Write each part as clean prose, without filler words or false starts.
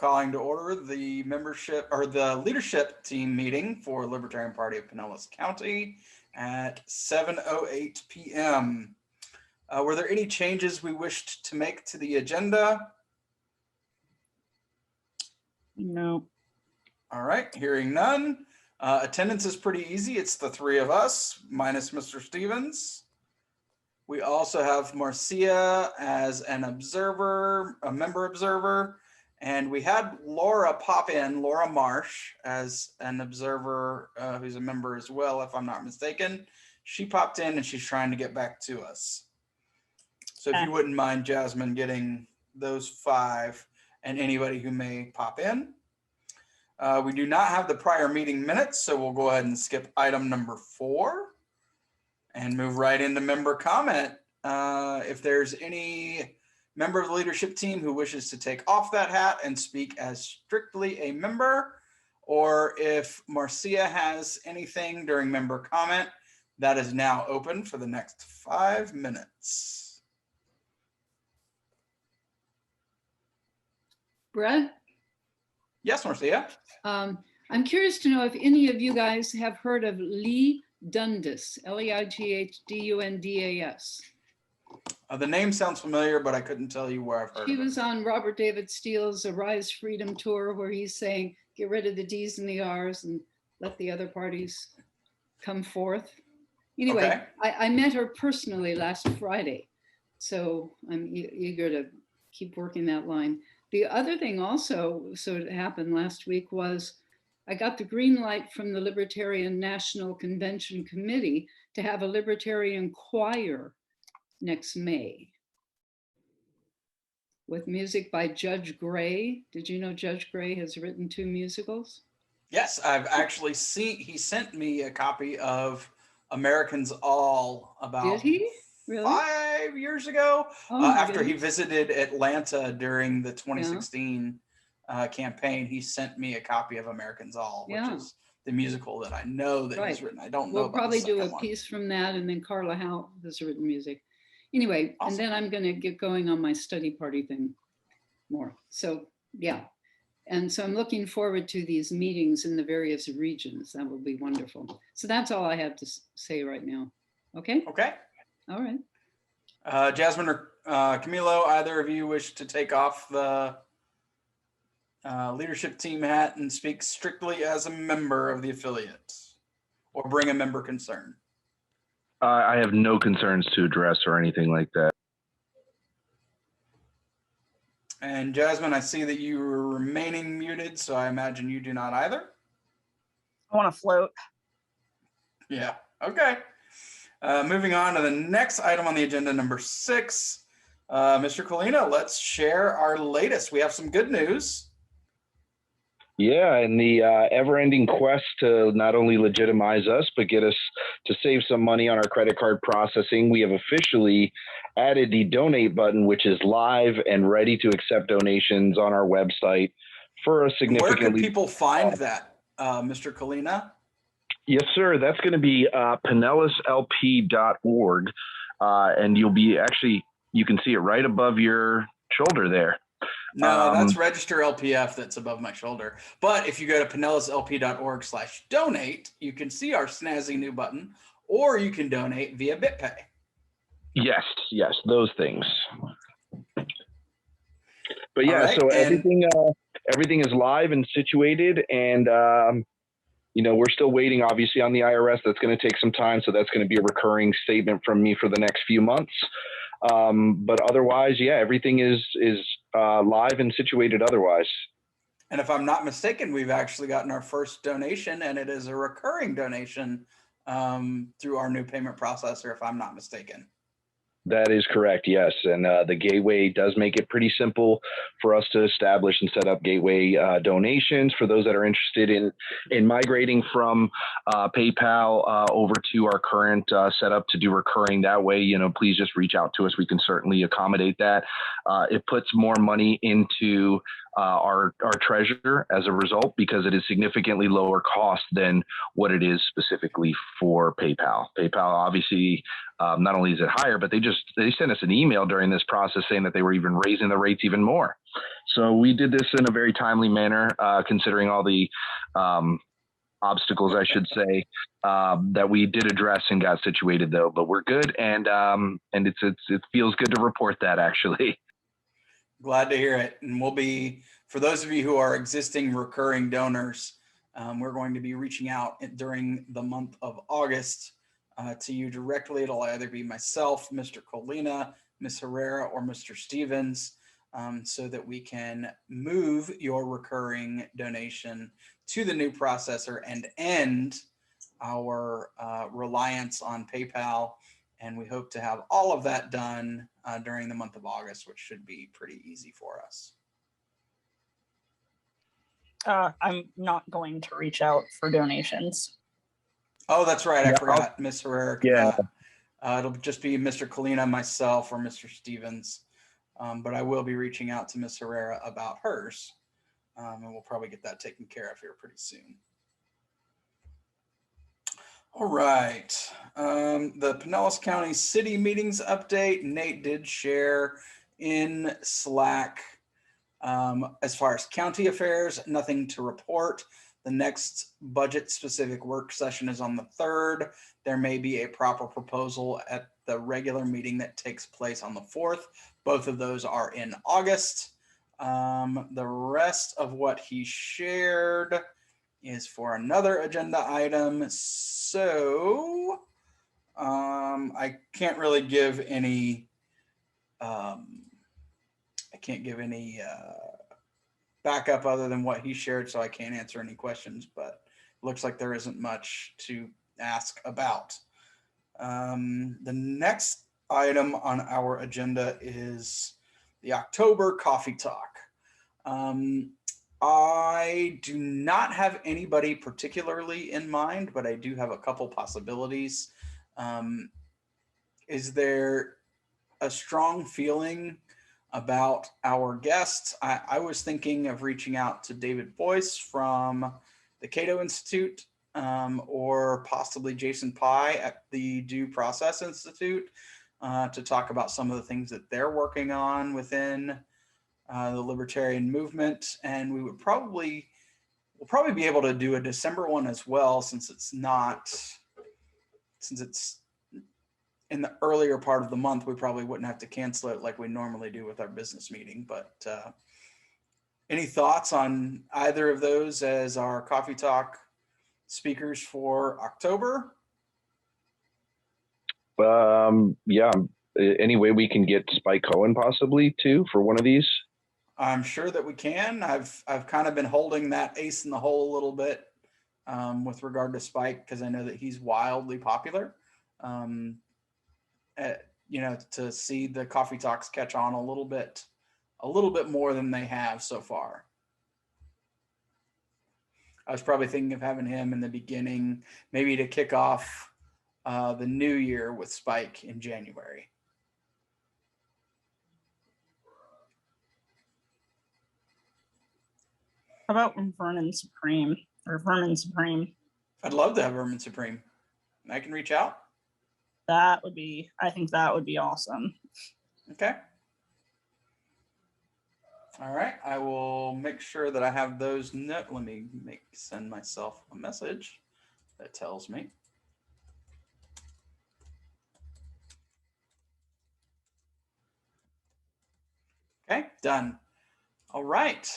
calling to order the membership or the leadership team meeting for Libertarian Party of Pinellas County at 7:08 p.m. Were there any changes we wished to make to the agenda? No. All right, hearing none. Attendance is pretty easy. It's the three of us minus Mr. Stevens. We also have Marcia as an observer, a member observer, and we had Laura pop in, Laura Marsh, as an observer who's a member as well, if I'm not mistaken. She popped in and she's trying to get back to us. So if you wouldn't mind, Jasmine, getting those five and anybody who may pop in. We do not have the prior meeting minutes, so we'll go ahead and skip item number 4 and move right into member comment. If there's any member of the leadership team who wishes to take off that hat and speak as strictly a member, or if Marcia has anything during member comment, that is now open for the next 5 minutes. Brett? Yes, Marcia? I'm curious to know if any of you guys have heard of Leigh Dundas, L-E-I-G-H-D-U-N-D-A-S. The name sounds familiar, but I couldn't tell you where I've heard She of it. was on Robert David Steele's Arise Freedom Tour, where he's saying, get rid of the D's and the R's and let the other parties come forth. Anyway, Okay. I met her personally last Friday, so I'm eager to keep working that line. The other thing also, so it happened last week, was I got the green light from the Libertarian National Convention Committee to have a Libertarian choir next May with music by Judge Gray. Did you know Judge Gray has written 2 musicals? Yes, I've actually seen, he sent me a copy of Americans All about Did he? Really? 5 years ago, Oh my after he goodness. visited Atlanta during the 2016 campaign. He sent me a copy of Americans All, which is the musical that I know that he's written. I don't know We'll about probably the do a second one. piece from that, and then Carla Howe has written music. Anyway, Awesome. and then I'm going to get going on my study party thing more. So yeah, and so I'm looking forward to these meetings in the various regions. That will be wonderful. So that's all I have to say right now. Okay. Okay. All right. Jasmine or Camilo, either of you wish to take off the leadership team hat and speak strictly as a member of the affiliate, or bring a member concern? I have no concerns to address or anything like that. And Jasmine, I see that you are remaining muted, so I imagine you do not either. I want to float. Yeah, okay. Moving on to the next item on the agenda, number 6. Mr. Colina, let's share our latest. We have some good news. Yeah, and the ever-ending quest to not only legitimize us, but get us to save some money on our credit card processing, we have officially added the donate button, which is live and ready to accept donations on our website for a significantly— Where can people find that, Mr. Colina? Yes, sir. That's going to be PinellasLP.org, and you'll be you can see it right above your shoulder there. No, that's Register LPF that's above my shoulder. But if you go to PinellasLP.org/donate, you can see our snazzy new button, or you can donate via BitPay. Yes, those things. But yeah, right, so everything is live and situated, and we're still waiting, obviously, on the IRS. That's going to take some time, so that's going to be a recurring statement from me for the next few months. But otherwise, yeah, everything is live and situated otherwise. And if I'm not mistaken, we've actually gotten our first donation, and it is a recurring donation through our new payment processor, if I'm not mistaken. That is correct, yes. And the gateway does make it pretty simple for us to establish and set up gateway donations. For those that are interested in migrating from PayPal over to our current setup to do recurring that way, please just reach out to us. We can certainly accommodate that. It puts more money into our treasurer as a result, because it is significantly lower cost than what it is specifically for PayPal. PayPal, obviously, not only is it higher, but they sent us an email during this process saying that they were even raising the rates even more. So we did this in a very timely manner, considering all the obstacles, I should say, that we did address and got situated though. But we're good, and it feels good to report that, actually. Glad to hear it. And we'll be, for those of you who are existing recurring donors, we're going to be reaching out during the month of August to you directly. It'll either be myself, Mr. Colina, Ms. Herrera, or Mr. Stevens, so that we can move your recurring donation to the new processor and end our reliance on PayPal. And we hope to have all of that done during the month of August, which should be pretty easy for us. I'm not going to reach out for donations. Oh, that's right. I Yeah, forgot, Ms. Herrera. Yeah. It'll just be Mr. Colina, myself, or Mr. Stevens. But I will be reaching out to Ms. Herrera about hers. And we'll probably get that taken care of here pretty soon. All right. The Pinellas County City Meetings update. Nate did share in Slack. As far as county affairs, nothing to report. The next budget specific work session is on the 3rd. There may be a proper proposal at the regular meeting that takes place on the 4th. Both of those are in August. The rest of what he shared is for another agenda item. So I can't really give any backup other than what he shared, so I can't answer any questions, but it looks like there isn't much to ask about. The next item on our agenda is the October Coffee Talk. I do not have anybody particularly in mind, but I do have a couple possibilities. Is there a strong feeling about our guests? I was thinking of reaching out to David Boyce from the Cato Institute, or possibly Jason Pye at the Due Process Institute, to talk about some of the things that they're working on within the libertarian movement. And we'll probably be able to do a December one as well, since it's in the earlier part of the month. We probably wouldn't have to cancel it like we normally do with our business meeting. But any thoughts on either of those as our Coffee Talk speakers for October? Yeah. Any way we can get Spike Cohen possibly too for one of these? I'm sure that we can. I've kind of been holding that ace in the hole a little bit with regard to Spike, because I know that he's wildly popular. To see the Coffee Talks catch on a little bit more than they have so far. I was probably thinking of having him in the beginning, maybe to kick off the new year with Spike in January. How about Vernon Supreme or Vermin Supreme? I'd love to have Vermin Supreme. I can reach out. I think that would be awesome. Okay. All right. I will make sure that I have those. Let me send myself a message that tells me. Okay, done. All right.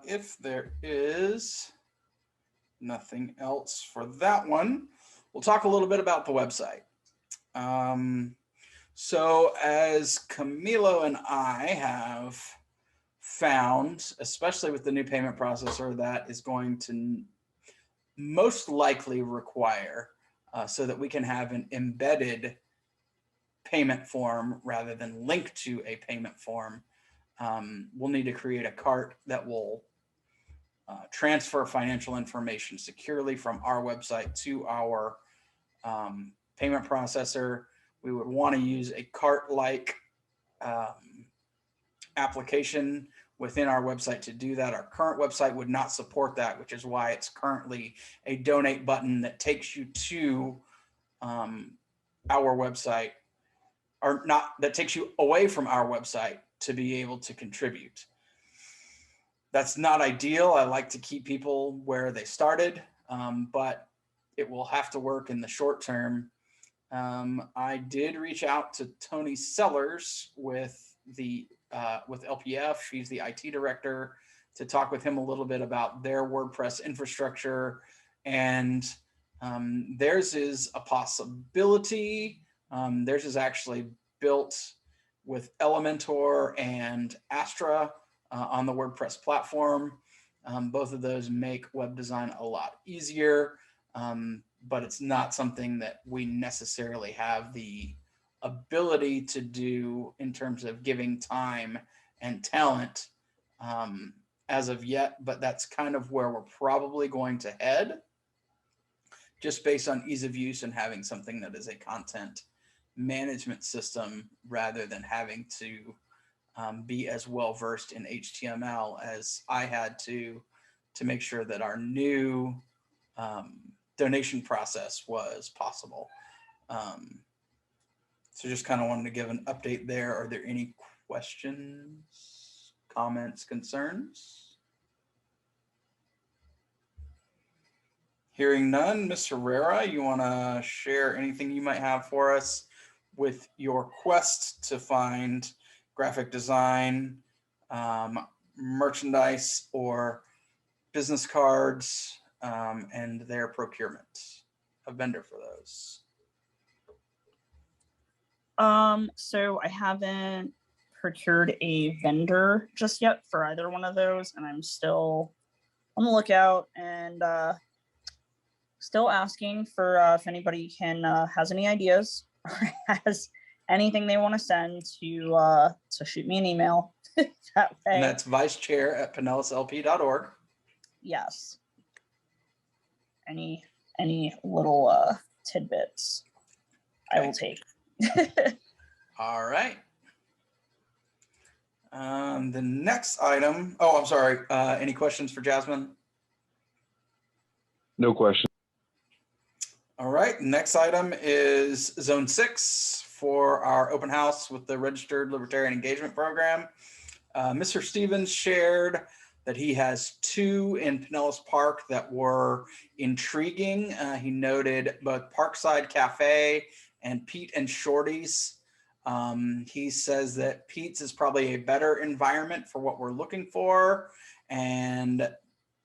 If there is nothing else for that one, we'll talk a little bit about the website. So as Camilo and I have found, especially with the new payment processor, that is going to most likely require so that we can have an embedded payment form rather than linked to a payment form. We'll need to create a cart that will transfer financial information securely from our website to our payment processor. We would want to use a cart-like application within our website to do that. Our current website would not support that, which is why it's currently a donate button that takes you to our website, or not, that takes you away from our website to be able to contribute. That's not ideal. I like to keep people where they started, but it will have to work in the short term. I did reach out to Tony Sellers with LPF. She's the IT director, to talk with him a little bit about their WordPress infrastructure, and theirs is a possibility. Theirs is actually built with Elementor and Astra on the WordPress platform. Both of those make web design a lot easier, but it's not something that we necessarily have the ability to do in terms of giving time and talent as of yet, but that's kind of where we're probably going to head, just based on ease of use and having something that is a content management system rather than having to be as well versed in HTML as I had to make sure that our new donation process was possible. So just kind of wanted to give an update there. Are there any questions, comments, concerns? Hearing none, Ms. Herrera, you want to share anything you might have for us with your quest to find graphic design, merchandise, or business cards, and their procurement, a vendor for those? So I haven't procured a vendor just yet for either one of those, and I'm still on the lookout and still asking for if anybody can has any ideas or has anything they want to send to shoot me an email. That way. And that's vicechair@pinellaslp.org. Yes. Any little tidbits I will take. All right. The next item. Oh, I'm sorry. Any questions for Jasmine? No question. All right. Next item is Zone 6 for our open house with the Registered Libertarian Engagement Program. Mr. Stevens shared that he has 2 in Pinellas Park that were intriguing. He noted both Parkside Cafe and Pete and Shorty's. He says that Pete's is probably a better environment for what we're looking for. And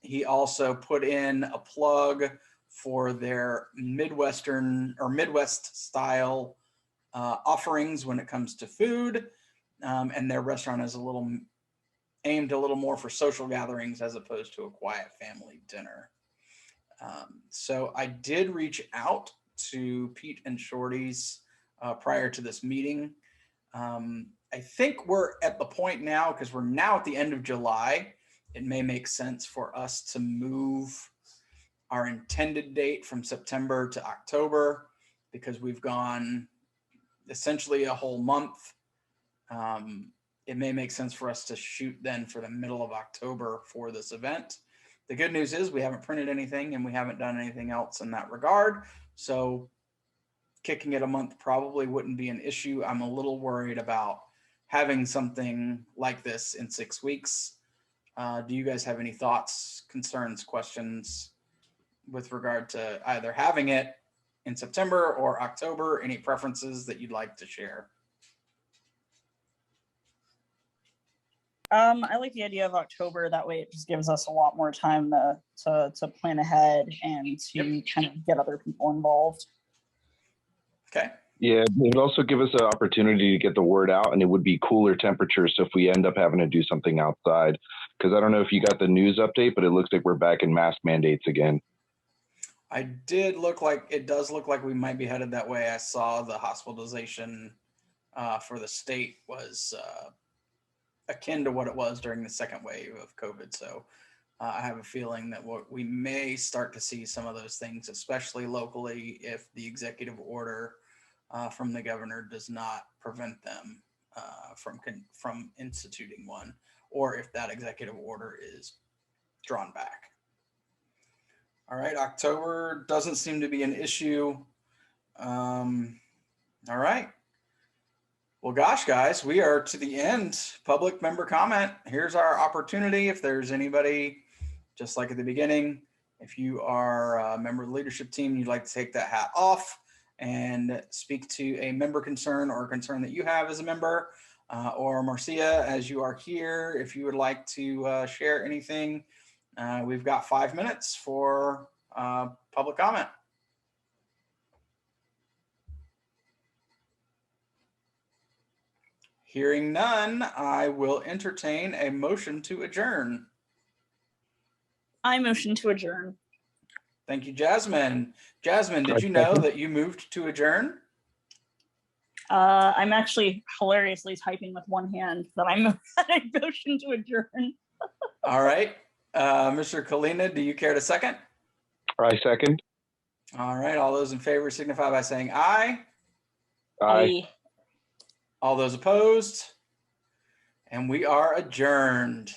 he also put in a plug for their Midwestern or Midwest style offerings when it comes to food. And their restaurant is aimed a little more for social gatherings as opposed to a quiet family dinner. So I did reach out to Pete and Shorty's prior to this meeting. I think we're at the point now, because we're now at the end of July, it may make sense for us to move our intended date from September to October, because we've gone essentially a whole month. It may make sense for us to shoot then for the middle of October for this event. The good news is we haven't printed anything and we haven't done anything else in that regard. So kicking it a month probably wouldn't be an issue. I'm a little worried about having something like this in 6 weeks. Do you guys have any thoughts, concerns, questions with regard to either having it in September or October? Any preferences that you'd like to share? I like the idea of October. That way it just gives us a lot more time to plan ahead and to kind of get other people involved. Okay. Yeah, it would also give us an opportunity to get the word out, and it would be cooler temperatures. So if we end up having to do something outside, because I don't know if you got the news update, but it looks like we're back in mask mandates again. It does look like we might be headed that way. I saw the hospitalization for the state was akin to what it was during the second wave of COVID. So I have a feeling that we may start to see some of those things, especially locally, if the executive order from the governor does not prevent them from instituting one, or if that executive order is drawn back. All right, October doesn't seem to be an issue. All right. Well, gosh, guys, we are to the end. Public member comment. Here's our opportunity. If there's anybody, just like at the beginning, if you are a member of the leadership team, and you'd like to take that hat off and speak to a member concern or a concern that you have as a member, or Marcia, as you are here, if you would like to share anything, we've got 5 minutes for public comment. Hearing none, I will entertain a motion to adjourn. I motion to adjourn. Thank you, Jasmine. Jasmine, did you know that you moved to adjourn? I'm actually hilariously typing with one hand that I motion to adjourn. All right. Mr. Kalina, do you care to second? I second. All right. All those in favor signify by saying aye. Aye. All those opposed? And we are adjourned.